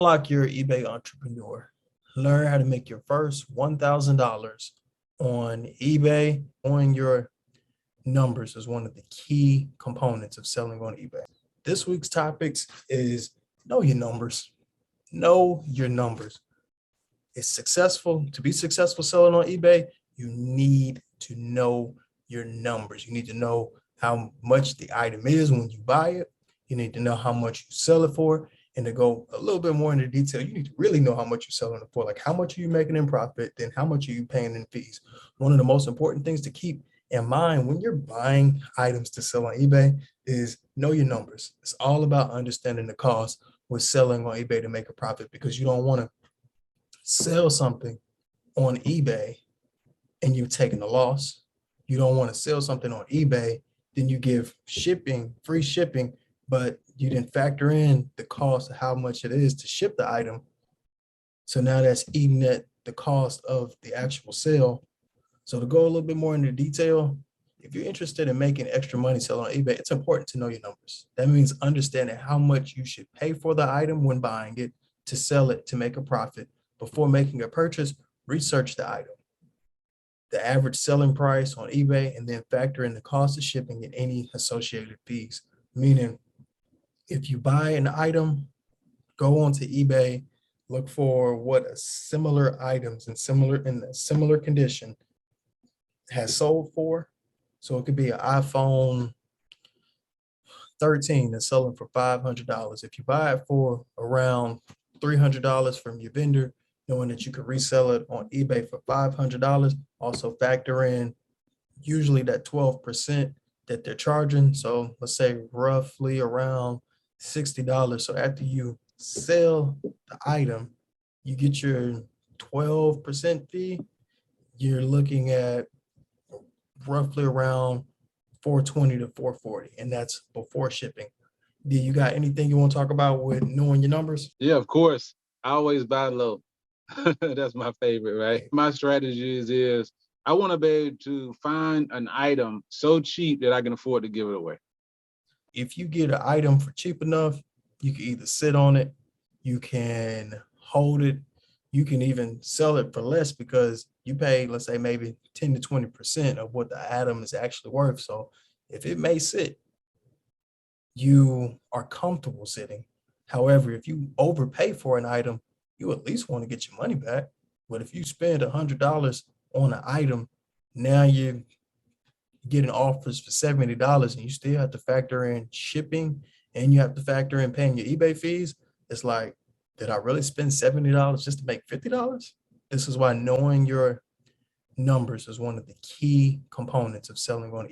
Unlock your eBay entrepreneur. Learn how to make your first $1,000 on eBay. Knowing your numbers is one of the key components of selling on eBay. This week's topics is know your numbers. Know your numbers. It's successful. To be successful selling on eBay, you need to know your numbers. You need to know how much the item is when you buy it. You need to know how much you sell it for. And to go a little bit more into detail, you need to really know how much you're selling it for. Like, how much are you making in profit? Then how much are you paying in fees? One of the most important things to keep in mind when you're buying items to sell on eBay is know your numbers. It's all about understanding the cost with selling on eBay to make a profit, because you don't want to sell something on eBay and you've taken a loss. You don't want to sell something on eBay, then you give shipping, free shipping, but you didn't factor in the cost of how much it is to ship the item. So now that's eating at the cost of the actual sale. So to go a little bit more into detail, if you're interested in making extra money selling on eBay, it's important to know your numbers. That means understanding how much you should pay for the item when buying it to sell it to make a profit. Before making a purchase, research the item, the average selling price on eBay, and then factor in the cost of shipping and any associated fees. Meaning, if you buy an item, go onto eBay, look for what similar items in a similar condition has sold for. So it could be an iPhone 13 that's selling for $500. If you buy it for around $300 from your vendor, knowing that you could resell it on eBay for $500, also factor in usually that 12% that they're charging. So let's say roughly around $60. So after you sell the item, you get your 12% fee. You're looking at roughly around 420 to 440, and that's before shipping. Do you got anything you want to talk about with knowing your numbers? Yeah, of course. I always buy low. That's my favorite, right? My strategy is I want to be able to find an item so cheap that I can afford to give it away. If you get an item for cheap enough, you can either sit on it, you can hold it, you can even sell it for less because you pay, let's say, maybe 10 to 20% of what the item is actually worth. So if it may sit, you are comfortable sitting. However, if you overpay for an item, you at least want to get your money back. But if you spend $100 on an item, now you're getting offers for $70 and you still have to factor in shipping and you have to factor in paying your eBay fees. It's like, did I really spend $70 just to make $50? This is why knowing your numbers is one of the key components of selling on